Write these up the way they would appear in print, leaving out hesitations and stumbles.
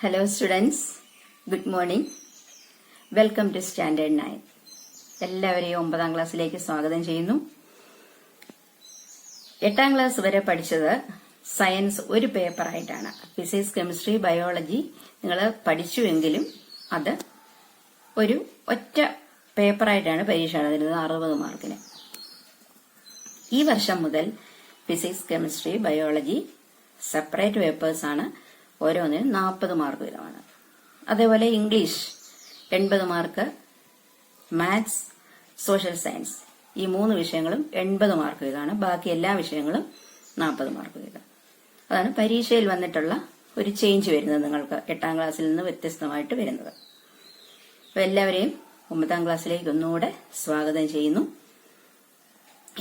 Hello students, good morning. Welcome to Standard 9. എല്ലാവരെയും 9ാം ക്ലാസ്സിലേക്ക് സ്വാഗതം ചെയ്യുന്നു. 8ാം ക്ലാസ് വരെ പഠിച്ചത് സയൻസ് ഒരു പേപ്പറായിട്ടാണ്. ഫിസിക്സ്, കെമിസ്ട്രി, ബയോളജി നിങ്ങൾ പഠിച്ചുവെങ്കിലും അത് ഒരു ഒറ്റ പേപ്പറായിട്ടാണ് പരീക്ഷ എഴുതുന്നത് 60 മാർക്കിന്. ഈ വർഷം മുതൽ physics, chemistry, biology separate papers ആണ്. ഓരോന്നിനും 40 മാർക്ക് വീതമാണ്. അതേപോലെ English 80 mark, maths, social science ഈ 3 വിഷയങ്ങളും 80 മാർക്ക് വീതമാണ്. ബാക്കി എല്ലാ വിഷയങ്ങളും 40 മാർക്ക് വീതം. അതാണ് പരീക്ഷയിൽ വന്നിട്ടുള്ള ഒരു ചേഞ്ച് വരുന്നത്, നിങ്ങൾക്ക് 8ാം ക്ലാസ്സിൽ നിന്ന് വ്യത്യസ്തമായിട്ട് വരുന്നത്. അപ്പോൾ എല്ലാവരെയും 9ാം ക്ലാസ്സിലേക്ക് ഒന്നുകൂടെ സ്വാഗതം ചെയ്യുന്നു.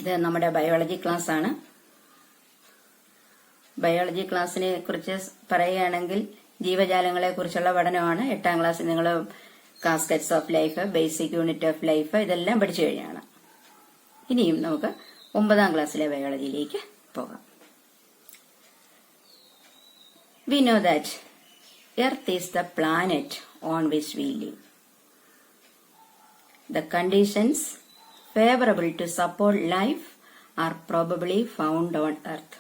ഇത് നമ്മുടെ ബയോളജി ക്ലാസ് ആണ്. ബയോളജി ക്ലാസ്സിനെ കുറിച്ച് പറയുകയാണെങ്കിൽ ജീവജാലങ്ങളെ കുറിച്ചുള്ള പഠനമാണ്. 8ാം ക്ലാസ്സിൽ നിങ്ങൾ caskets of life, basic unit of life ഇതെല്ലാം പഠിച്ചു കഴിഞ്ഞാണ്. ഇനിയും നമുക്ക് 9ാം ക്ലാസ്സിലെ ബയോളജിയിലേക്ക് പോകാം. We know that Earth is the planet on which we live. The conditions favorable to support life are probably found on Earth.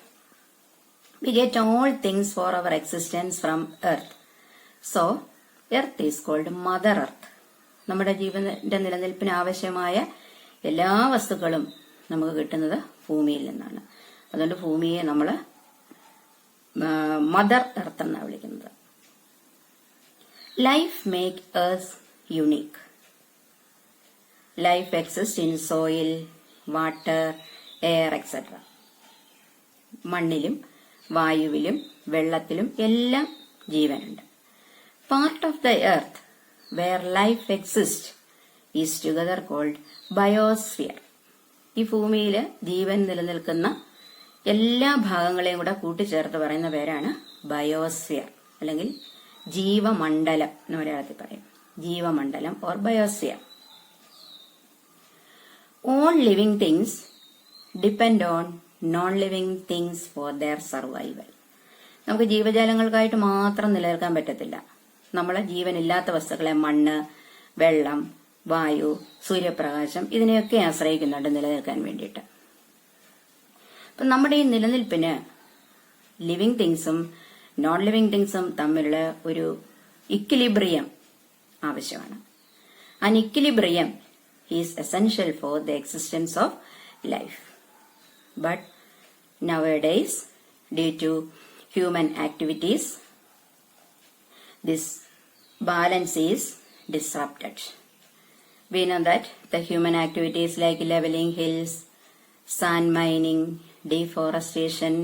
We get all things for our existence from Earth. So, Earth is called Mother Earth. നമ്മുടെ ജീവന്റെ നിലനിൽപ്പിന് ആവശ്യമായ എല്ലാ വസ്തുക്കളും നമുക്ക് കിട്ടുന്നത് ഭൂമിയിൽ നിന്നാണ്. അതുകൊണ്ട് ഭൂമിയെ നമ്മൾ മദർ എർത്ത് എന്നാണ് വിളിക്കുന്നത്. Life make earth unique. Life exist in soil, water, air etcetera. മണ്ണിലും വായുവിലും വെള്ളത്തിലും എല്ലാം ജീവനുണ്ട്. Part of the earth where life exist is together called biosphere. ഈ ഭൂമിയിൽ ജീവൻ നിലനിൽക്കുന്ന എല്ലാ ഭാഗങ്ങളെയും കൂടെ കൂട്ടിച്ചേർത്ത് പറയുന്ന പേരാണ് ബയോസ്ഫിയർ, അല്ലെങ്കിൽ ജീവമണ്ഡലം എന്ന് മലയാളത്തിൽ പറയും. ജീവമണ്ഡലം or biosphere. All living things depend on non living things for their survival. നമുക്ക് ജീവജാലങ്ങൾക്കായിട്ട് മാത്രം നിലനിൽക്കാൻ പറ്റത്തില്ല. നമ്മളെ ജീവനില്ലാത്ത വസ്തുക്കളെ മണ്ണ്, വെള്ളം, വായു, സൂര്യപ്രകാശം ഇതിനെയൊക്കെ ആശ്രയിക്കുന്നുണ്ട് നിലനിൽക്കാൻ വേണ്ടിയിട്ട്. അപ്പം നമ്മുടെ ഈ നിലനിൽപ്പിന് ലിവിംഗ് തിങ്സും നോൺ ലിവിംഗ് തിങ്സും തമ്മിലുള്ള ഒരു ഇക്വിലിബ്രിയം ആവശ്യമാണ്. An equilibrium is essential for the existence of life. But nowadays, due to human activities, this balance is disrupted. We know that the human activities like leveling hills, sand mining, deforestation,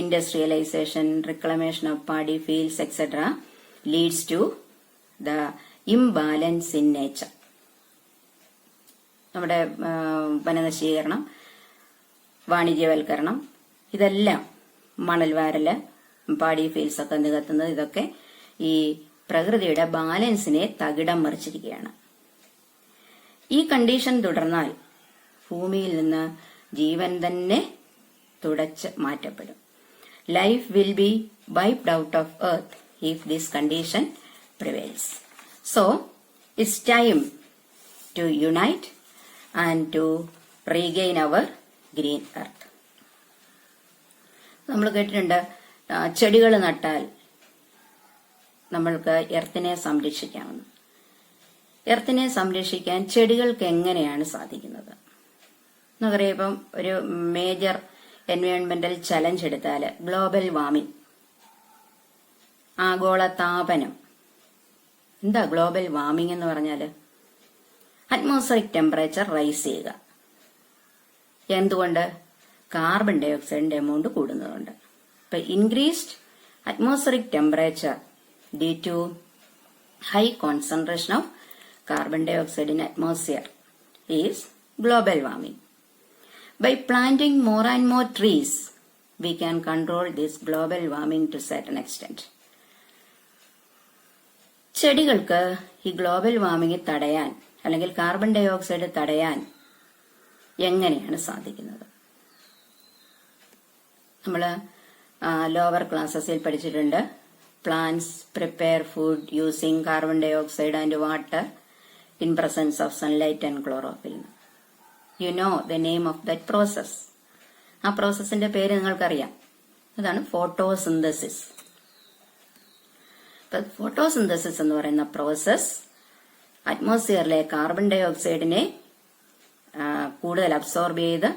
industrialization, reclamation of paddy fields, etc. leads to the imbalance in nature. നമ്മുടെ വനനശീകരണം, വാണിജ്യവൽക്കരണം ഇതെല്ലാം, മണൽവാരല്, പാടി fields ഒക്കെ നികത്തുന്നത്, ഇതൊക്കെ ഈ പ്രകൃതിയുടെ ബാലൻസിനെ തകിടം മറിച്ചിരിക്കുകയാണ്. ഈ കണ്ടീഷൻ തുടർന്നാൽ ഭൂമിയിൽ നിന്ന് ജീവൻ തന്നെ തുടച്ച് മാറ്റപ്പെടും. Life will be wiped out of earth if this condition prevails. So it's time to unite and to regain our green earth. നമ്മൾ കേട്ടിട്ടുണ്ട്, ചെടികൾ നട്ടാൽ നമ്മൾക്ക് എർത്തിനെ സംരക്ഷിക്കാമെന്ന്. എർത്തിനെ സംരക്ഷിക്കാൻ ചെടികൾക്ക് എങ്ങനെയാണ് സാധിക്കുന്നത്? നമുക്കറിയാം, ഇപ്പം ഒരു മേജർ എൻവയോൺമെന്റൽ ചലഞ്ച് എടുത്താൽ ഗ്ലോബൽ വാർമിംഗ്, ആഗോള താപനം. എന്താ ഗ്ലോബൽ വാർമിംഗ് എന്ന് പറഞ്ഞാൽ? അറ്റ്മോസ്ഫിയറിക് ടെമ്പറേച്ചർ റൈസ് ചെയ്യുക. എന്തുകൊണ്ട്? കാർബൺ ഡൈ ഓക്സൈഡിന്റെ എമൗണ്ട് കൂടുന്നതുകൊണ്ട്. ഇപ്പൊ increased atmospheric temperature due to high concentration of carbon dioxide in atmosphere is global warming. By planting more and more trees we can control this global warming to certain extent. ചെടികൾക്ക് ഈ global warming തടയാൻ, അല്ലെങ്കിൽ carbon dye oxide തടയാൻ എങ്ങനെയാണ് സാധിക്കുന്നത്? നമ്മൾ lower ക്ലാസ്സസിൽ പഠിച്ചിട്ടുണ്ട്, plants prepare food using carbon dioxide and water in presence of sunlight and chlorophyll. You know the name of that process. ആ പ്രോസസ്സിന്റെ പേര് നിങ്ങൾക്കറിയാം. അതാണ് ഫോട്ടോസിന്തസിസ്. ഫോട്ടോസിന്തസിസ് എന്ന് പറയുന്ന പ്രോസസ് അറ്റ്മോസ്ഫിയറിലെ കാർബൺ ഡൈ ഓക്സൈഡിനെ കൂടുതൽ അബ്സോർബ് ചെയ്ത്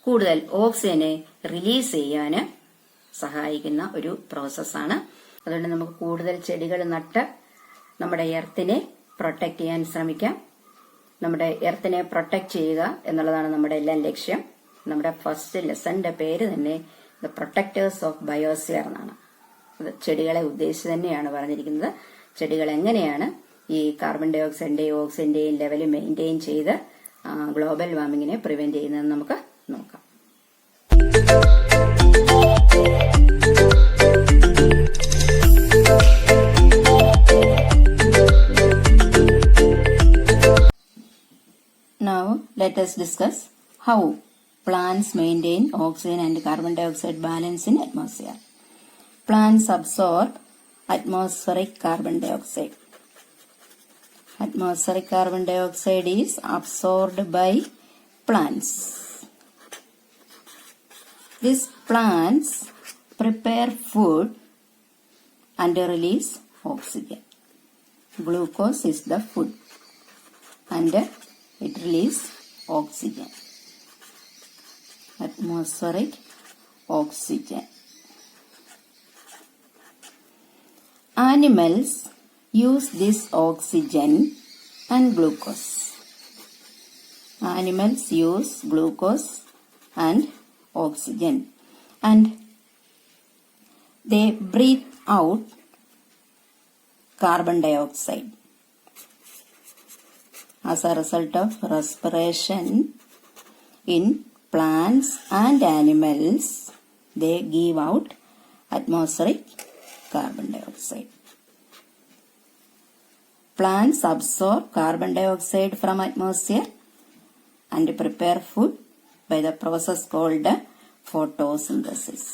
കൂടുതൽ ഓക്സിജനെ റിലീസ് ചെയ്യാൻ സഹായിക്കുന്ന ഒരു പ്രോസസ്സാണ്. അതുകൊണ്ട് നമുക്ക് കൂടുതൽ ചെടികൾ നട്ട് നമ്മുടെ എർത്തിനെ പ്രൊട്ടക്ട് ചെയ്യാൻ ശ്രമിക്കാം. നമ്മുടെ എർത്തിനെ പ്രൊട്ടക്ട് ചെയ്യുക എന്നുള്ളതാണ് നമ്മുടെ എല്ലാം ലക്ഷ്യം. നമ്മുടെ ഫസ്റ്റ് ലെസന്റെ പേര് തന്നെ ദ പ്രൊട്ടക്ടേഴ്സ് ഓഫ് ബയോസ്ഫിയർ എന്നാണ്. അത് ചെടികളെ ഉദ്ദേശിച്ച് തന്നെയാണ് പറഞ്ഞിരിക്കുന്നത്. ചെടികൾ എങ്ങനെയാണ് ഈ കാർബൺ ഡൈ ഓക്സൈഡിന്റെയും ഓക്സിജന്റെയും ലെവൽ മെയിൻറ്റെയിൻ ചെയ്ത് ഗ്ലോബൽ വാർമിങ്ങിനെ പ്രിവെന്റ് ചെയ്യുന്നതെന്ന് നമുക്ക് നോക്കാം. Now let us discuss how plants maintain oxygen and carbon dioxide balance in atmosphere. Plants absorb atmospheric carbon dioxide. Atmospheric carbon dioxide is absorbed by plants. These plants prepare food and release oxygen. Glucose is the food and it releases oxygen. Atmospheric oxygen. Animals use this oxygen and glucose. Animals use glucose and oxygen and they breathe out carbon dioxide. As a result of respiration in plants and animals, they give out atmospheric carbon dioxide. Plants absorb carbon dioxide from atmosphere and prepare food by the process called photosynthesis.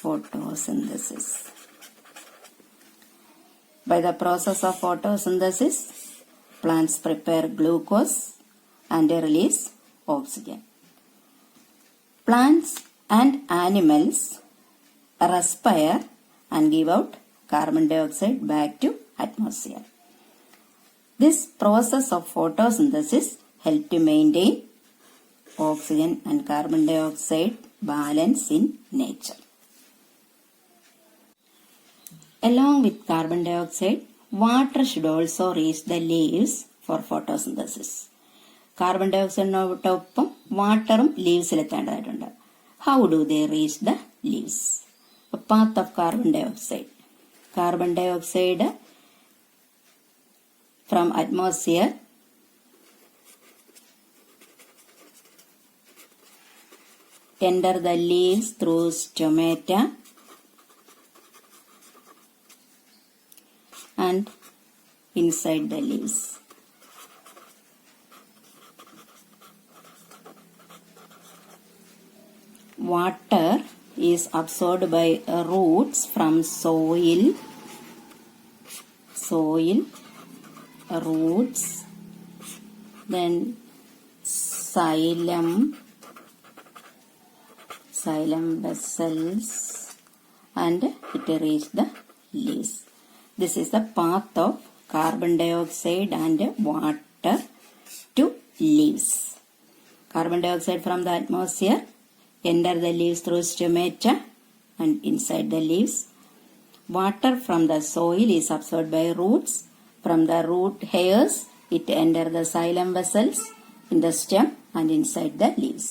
Photosynthesis. By the process of photosynthesis, plants prepare glucose and release oxygen. Plants and animals respire and give out carbon dioxide back to atmosphere. This process of photosynthesis helps to maintain oxygen and carbon dioxide balance in nature. Along with carbon dioxide, water should also reach the leaves for photosynthesis. Carbon ഡയോക്സൈഡിനോടൊപ്പം വാട്ടറും ലീവ്സിലെത്തേണ്ടതായിട്ടുണ്ട്. How do they reach the leaves? Path of carbon dioxide. Carbon dioxide from atmosphere enter the leaves through stomata and inside the leaves. Water is absorbed by roots from soil, roots, then xylem vessels, and it reaches the leaves. This is the path of carbon dioxide and water to leaves. Carbon dioxide from the atmosphere enter the leaves through stomata and inside the leaves. Water from the soil is absorbed by roots. From the root hairs, it enter the xylem vessels in the stem and inside the leaves.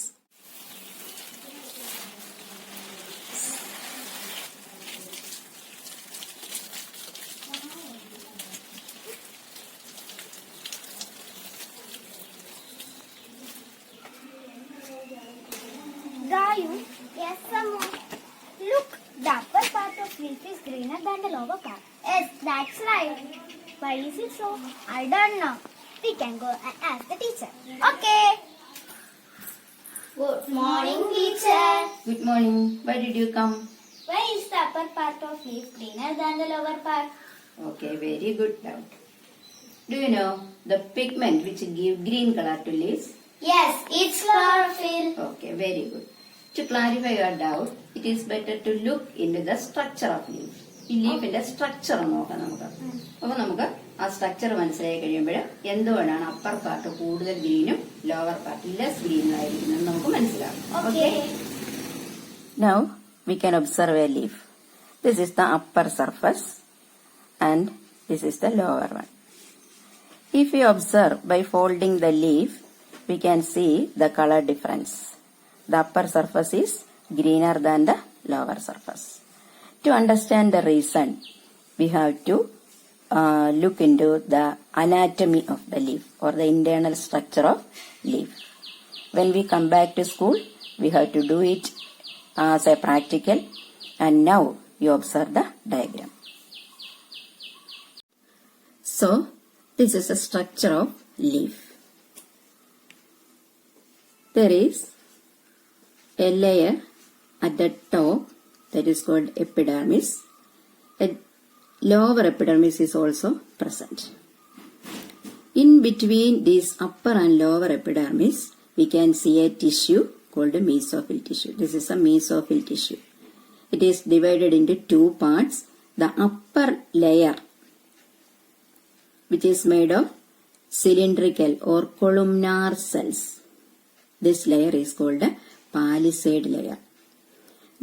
Gayu, yes, someone. Look, the upper part of leaf is greener than the lower part. Yes, that's right. Why is it so? I don't know. We can go and ask the teacher. Okay. Good morning, teacher. Good morning. Why did you come? Why is the upper part of leaf greener than the lower part? Okay, very good doubt. Do you know the pigment which give green color to leaves? Yes, it's chlorophyll. Okay, very good. To clarify your doubt, it is better to look into the structure of leaf. ഈ ലീഫിന്റെ structure നോക്കാം നമുക്ക്. അപ്പൊ നമുക്ക് ആ structure മനസ്സിലായി കഴിയുമ്പോൾ എന്തുകൊണ്ടാണ് upper part കൂടുതൽ ഗ്രീനും ലോവർ പാർട്ട് ലെസ് ഗ്രീനും ആയിരിക്കുന്നത് നമുക്ക് മനസ്സിലാവും. Okay. Now we can observe a leaf. This is the upper surface and this is the lower one. If you observe by folding the leaf, we can see the color difference. The upper surface is greener than the lower surface. To understand the reason, we have to look into the anatomy of the leaf or the internal structure of leaf. When we come back to school, we have to do it as a practical, and now you observe the diagram. So, this is the structure of leaf. There is a layer at the top that is called epidermis. A lower epidermis is also present. In between this upper and lower epidermis, we can see a tissue called a mesophyll tissue. This is a mesophyll tissue. It is divided into two parts. The upper layer, which is made of cylindrical or columnar cells. This layer is called a palisade layer.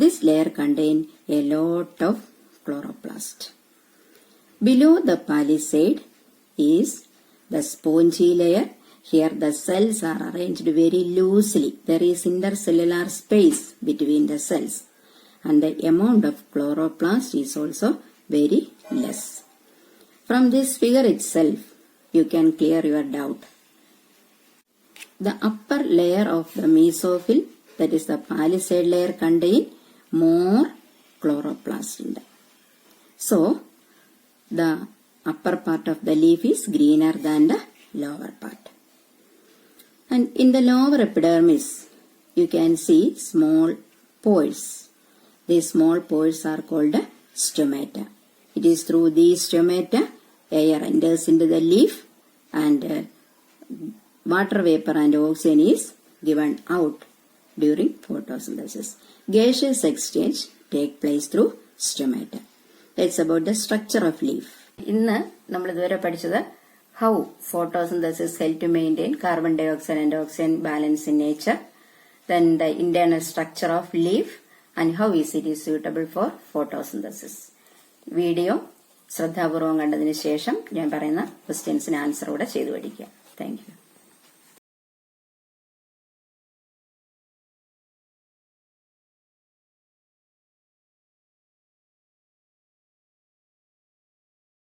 This layer contains a lot of chloroplast. Below the palisade is the spongy layer. Here the cells are arranged very loosely. There is intercellular space between the cells, and the amount of chloroplast is also very less. From this figure itself, you can clear your doubt. The upper layer of the mesophyll, that is the palisade layer, contain more chloroplast in them. So, the upper part of the leaf is greener than the lower part. And in the lower epidermis, you can see small pores. These small pores are called stomata. It is through these stomata, air enters into the leaf, and water vapor and oxygen is given out during photosynthesis. Gaseous exchange take place through stomata. That's about the structure of leaf. ഇന്ന് നമ്മൾ ഇതുവരെ പഠിച്ചത് how photosynthesis help to maintain carbon dioxide and oxygen balance in nature, then the internal structure of leaf, and how is it is suitable for photosynthesis. Video ശ്രദ്ധാപൂർവം കണ്ടതിന് ശേഷം ഞാൻ പറയുന്ന ക്വസ്റ്റ്യൻസിന് answer കൂടെ ചെയ്തു പഠിക്കുക. Thank you.